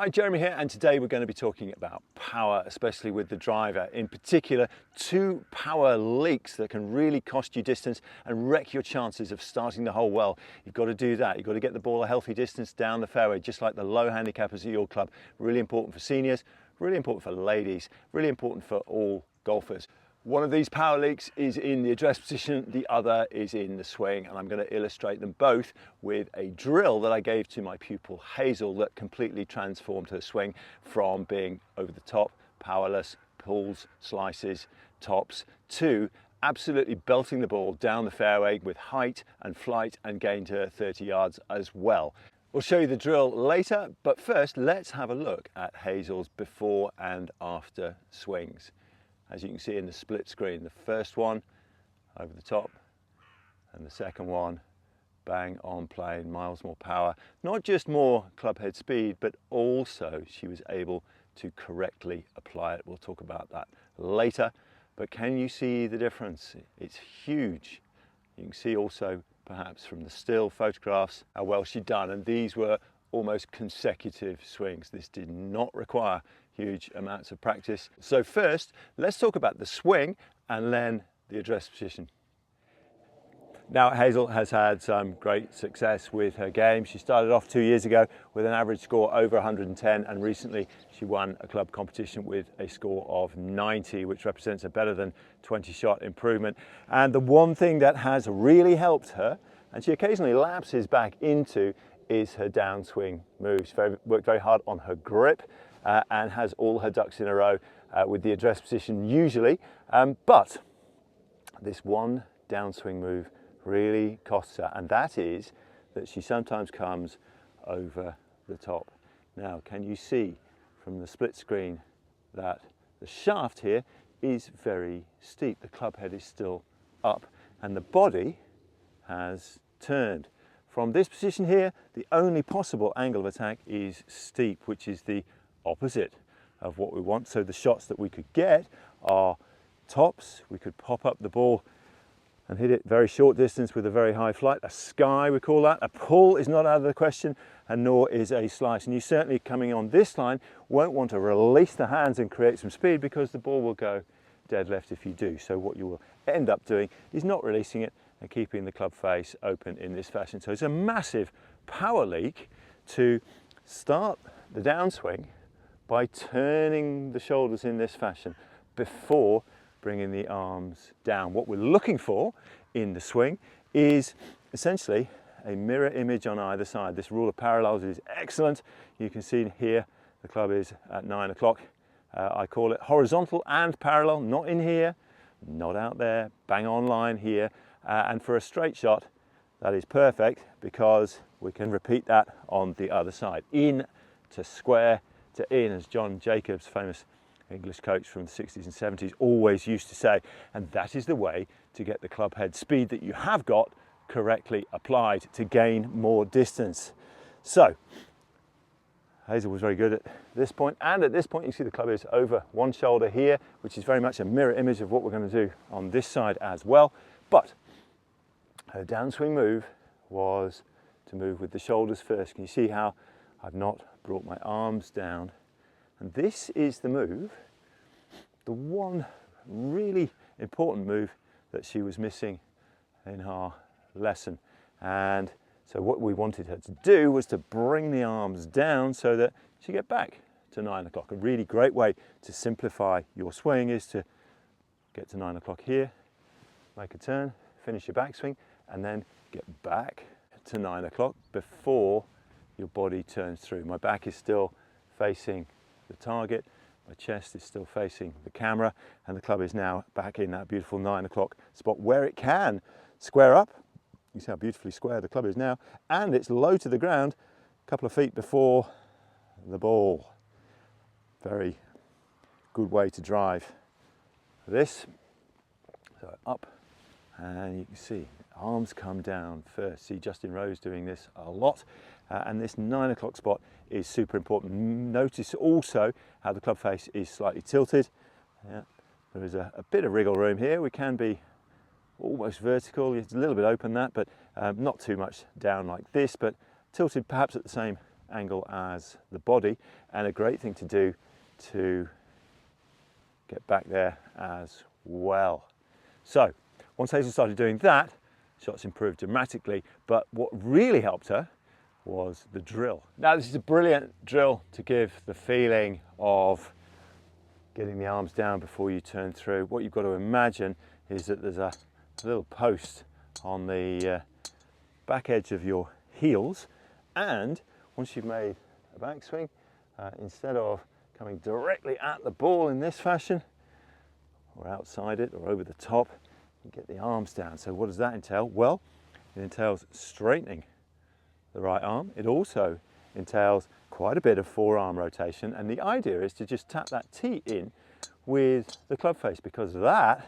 Hi, Jeremy here, and today we're going to be talking about power, especially with the driver. In particular, two power leaks that can really cost you distance and wreck your chances of starting the hole well. You've got to do that. You've got to get the ball a healthy distance down the fairway, just like the low handicappers at your club. Really important for seniors, really important for ladies, really important for all golfers. One of these power leaks is in the address position, the other is in the swing, and I'm going to illustrate them both with a drill that I gave to my pupil Hazel that completely transformed her swing from being over the top, powerless, pulls, slices, tops, to absolutely belting the ball down the fairway with height and flight and gained her 30 yards as well. We'll show you the drill later, but first let's have a look at Hazel's before and after swings. As you can see in the split screen, the first one over the top and the second one bang on plane, miles more power. Not just more club head speed, but also she was able to correctly apply it. We'll talk about that later, but can you see the difference? It's huge. You can see also perhaps from the still photographs how well she'd done, and these were almost consecutive swings. This did not require huge amounts of practice. So first, let's talk about the swing and then the address position. Now, Hazel has had some great success with her game. She started off 2 years ago with an average score over 110, and recently she won a club competition with a score of 90, which represents a better than 20 shot improvement. And the one thing that has really helped her, and she occasionally lapses back into, is her downswing moves. Worked very hard on her grip and has all her ducks in a row with the address position usually. But this one downswing move really costs her, and that is that she sometimes comes over the top. Now, can you see from the split screen that the shaft here is very steep? The club head is still up and the body has turned. From this position here, the only possible angle of attack is steep, which is the opposite of what we want. So the shots that we could get are tops. We could pop up the ball and hit it very short distance with a very high flight. A sky, we call that. A pull is not out of the question, and nor is a slice. And you certainly, coming on this line, won't want to release the hands and create some speed, because the ball will go dead left if you do. So what you will end up doing is not releasing it and keeping the club face open in this fashion. So it's a massive power leak to start the downswing by turning the shoulders in this fashion before bringing the arms down. What we're looking for in the swing is essentially a mirror image on either side. This rule of parallels is excellent. You can see here the club is at 9 o'clock. I call it horizontal and parallel, not in here, not out there, bang on line here. And for a straight shot, that is perfect, because we can repeat that on the other side. In to square to in, as John Jacobs, famous English coach from the 60s and 70s, always used to say. And that is the way to get the club head speed that you have got correctly applied to gain more distance. So Hazel was very good at this point, and at this point you see the club is over one shoulder here, which is very much a mirror image of what we're going to do on this side as well. But her downswing move was to move with the shoulders first. Can you see how I've not brought my arms down? And this is the move, the one really important move that she was missing in our lesson. And so what we wanted her to do was to bring the arms down so that she get back to 9 o'clock. A really great way to simplify your swing is to get to 9 o'clock here, make a turn, finish your backswing, and then get back to 9 o'clock before your body turns through. My back is still facing the target, my chest is still facing the camera, and the club is now back in that beautiful 9 o'clock spot where it can square up. You see how beautifully square the club is now, and it's low to the ground, a couple of feet before the ball. Very good way to drive this. So up, and you can see arms come down first. See Justin Rose doing this a lot, and this 9 o'clock spot is super important. Notice also how the club face is slightly tilted. Yeah, there is a bit of wriggle room here. We can be almost vertical. It's a little bit open, that, but not too much down like this, but tilted perhaps at the same angle as the body, and a great thing to do to get back there as well. So once Hazel started doing that, shots improved dramatically, but what really helped her was the drill. Now this is a brilliant drill to give the feeling of getting the arms down before you turn through. What you've got to imagine is that there's a little post on the back edge of your heels, and once you've made a backswing, instead of coming directly at the ball in this fashion, or outside it, or over the top, you get the arms down. So what does that entail? Well, it entails straightening the right arm. It also entails quite a bit of forearm rotation, and the idea is to just tap that tee in with the club face, because that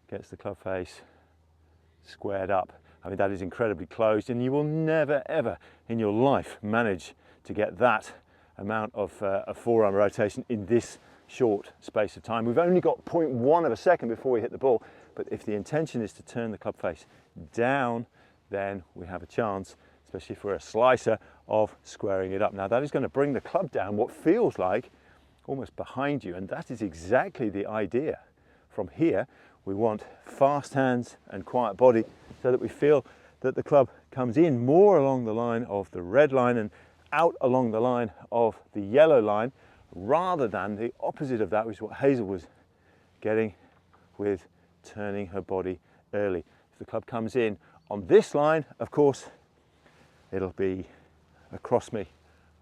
gets the club face squared up. I mean, that is incredibly closed, and you will never ever in your life manage to get that amount of forearm rotation in this short space of time. We've only got 0.1 of a second before we hit the ball, but if the intention is to turn the club face down, then we have a chance, especially if we're a slicer, of squaring it up. Now that is going to bring the club down what feels like almost behind you, and that is exactly the idea. From here we want fast hands and quiet body, so that we feel that the club comes in more along the line of the red line and out along the line of the yellow line, rather than the opposite of that, which is what Hazel was getting with turning her body early. If the club comes in on this line, of course, it'll be across me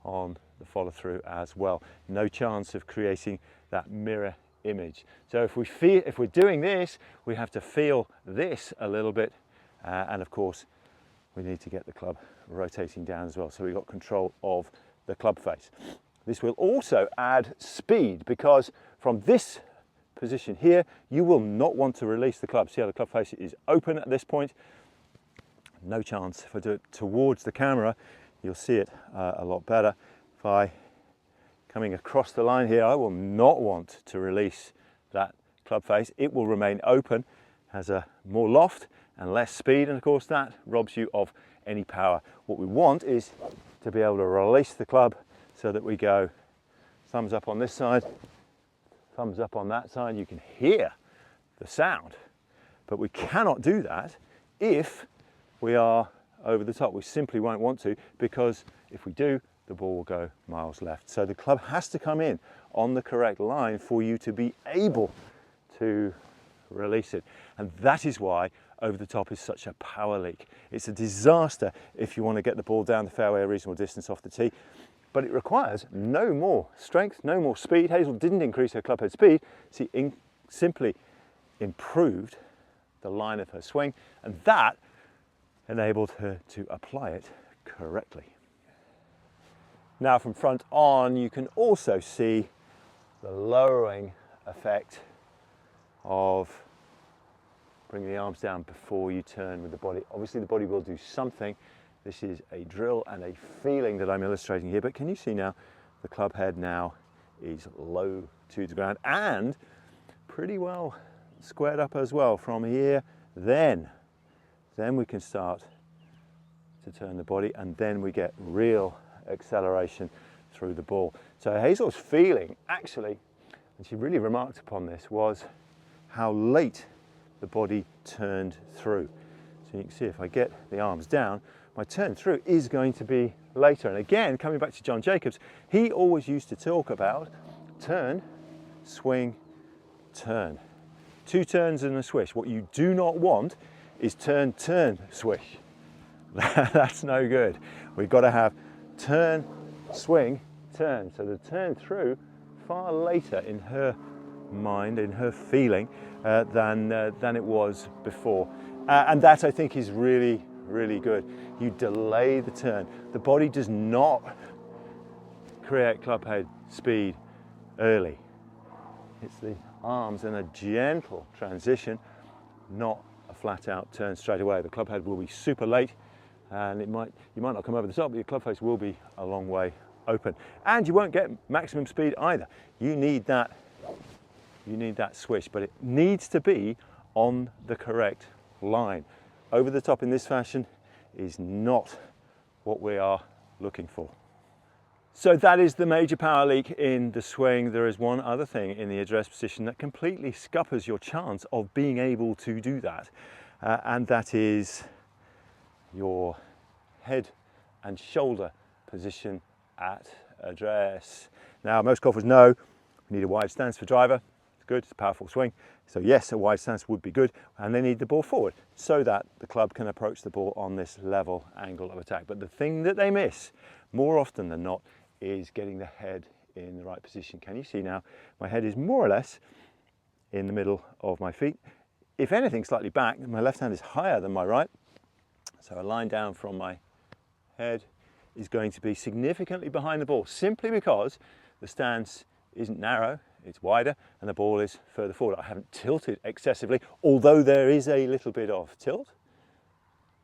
on the follow through as well. No chance of creating that mirror image. So if we're doing this, we have to feel this a little bit, and of course we need to get the club rotating down as well, so we've got control of the club face. This will also add speed, because from this position here you will not want to release the club. See how the club face is open at this point? No chance. If I do it towards the camera, you'll see it a lot better. If I coming across the line here, I will not want to release that club face. It will remain open, has a more loft and less speed, and of course that robs you of any power. What we want is to be able to release the club so that we go thumbs up on this side, thumbs up on that side. You can hear the sound, but we cannot do that if we are over the top. We simply won't want to, because if we do, the ball will go miles left. So the club has to come in on the correct line for you to be able to release it. And that is why over the top is such a power leak. It's a disaster if you want to get the ball down the fairway a reasonable distance off the tee, but it requires no more strength, no more speed. Hazel didn't increase her clubhead speed. She simply improved the line of her swing, and that enabled her to apply it correctly. Now from front on, you can also see the lowering effect of bringing the arms down before you turn with the body. Obviously the body will do something. This is a drill and a feeling that I'm illustrating here, but can you see now the club head now is low to the ground and pretty well squared up as well. From here, then we can start to turn the body, and then we get real acceleration through the ball. So Hazel's feeling, actually, and she really remarked upon this, was how late the body turned through. So you can see if I get the arms down, my turn through is going to be later. And again, coming back to John Jacobs, he always used to talk about turn, swing, turn. 2 turns and a swish. What you do not want is turn, turn, swish. That's no good. We've got to have turn, swing, turn. So the turn through far later in her mind, in her feeling, than it was before. And that, I think, is really, really good. You delay the turn. The body does not create clubhead speed early. It's the arms in a gentle transition, not a flat out turn straight away. The clubhead will be super late, and you might not come over the top, but your club face will be a long way open. And you won't get maximum speed either. You need that swish, but it needs to be on the correct line. Over the top in this fashion is not what we are looking for. So that is the major power leak in the swing. There is one other thing in the address position that completely scuppers your chance of being able to do that. And that is your head and shoulder position at address. Now, most golfers know we need a wide stance for driver. It's good, it's a powerful swing. So yes, a wide stance would be good. And they need the ball forward so that the club can approach the ball on this level angle of attack. But the thing that they miss more often than not is getting the head in the right position. Can you see now? My head is more or less in the middle of my feet. If anything, slightly back. My left hand is higher than my right. So a line down from my head is going to be significantly behind the ball, simply because the stance isn't narrow, it's wider, and the ball is further forward. I haven't tilted excessively, although there is a little bit of tilt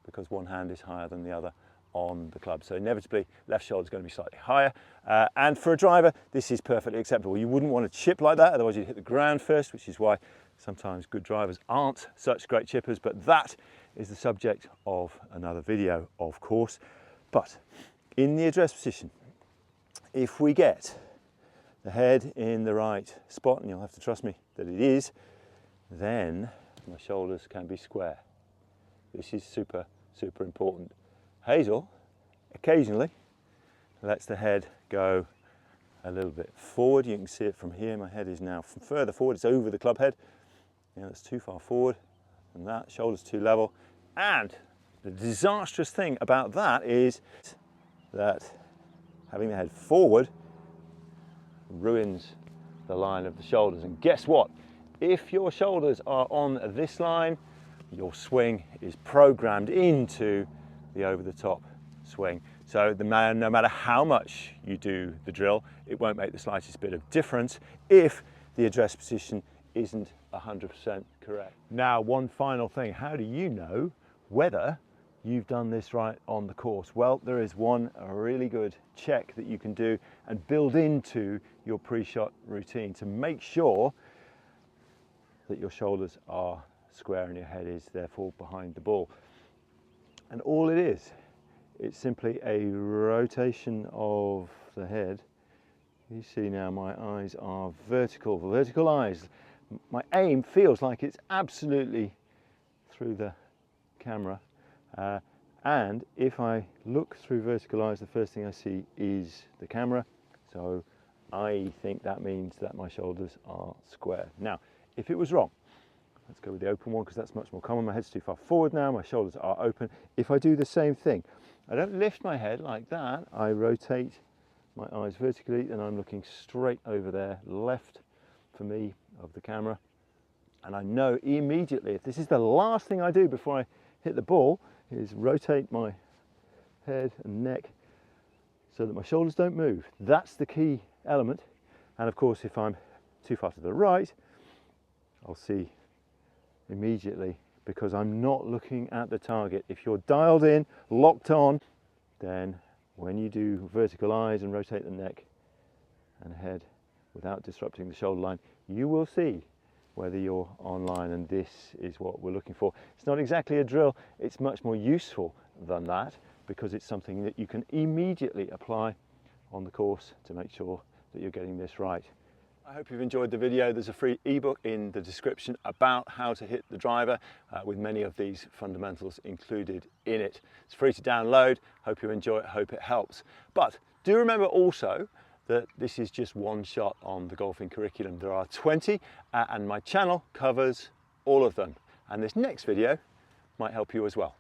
because one hand is higher than the other on the club. So inevitably, left shoulder is going to be slightly higher. And for a driver, this is perfectly acceptable. You wouldn't want to chip like that, otherwise you'd hit the ground first, which is why sometimes good drivers aren't such great chippers, but that is the subject of another video, of course. But in the address position, if we get the head in the right spot, and you'll have to trust me that it is, then my shoulders can be square. This is super, super important. Hazel occasionally lets the head go a little bit forward. You can see it from here. My head is now further forward. It's over the club head. Yeah, that's too far forward, and that shoulder's too level. And the disastrous thing about that is that having the head forward ruins the line of the shoulders. And guess what? If your shoulders are on this line, your swing is programmed into the over-the-top swing. So no matter how much you do the drill, it won't make the slightest bit of difference if the address position isn't 100% correct. Now, one final thing, how do you know whether you've done this right on the course? Well, there is one really good check that you can do and build into your pre-shot routine to make sure that your shoulders are square and your head is therefore behind the ball. And all it is, it's simply a rotation of the head. You see now my eyes are vertical eyes. My aim feels like it's absolutely through the camera. And if I look through vertical eyes, the first thing I see is the camera. So I think that means that my shoulders are square. Now, if it was wrong, let's go with the open one because that's much more common. My head's too far forward now, my shoulders are open. If I do the same thing, I don't lift my head like that, I rotate my eyes vertically and I'm looking straight over there, left for me of the camera. And I know immediately, if this is the last thing I do before I hit the ball, is rotate my head and neck so that my shoulders don't move. That's the key element. And of course, if I'm too far to the right, I'll see immediately because I'm not looking at the target. If you're dialed in, locked on, then when you do vertical eyes and rotate the neck and head without disrupting the shoulder line, you will see whether you're online, and this is what we're looking for. It's not exactly a drill, it's much more useful than that because it's something that you can immediately apply on the course to make sure that you're getting this right. I hope you've enjoyed the video. There's a free ebook in the description about how to hit the driver with many of these fundamentals included in it. It's free to download. Hope you enjoy it, hope it helps. But do remember also that this is just one shot on the golfing curriculum. There are 20 and my channel covers all of them. And this next video might help you as well.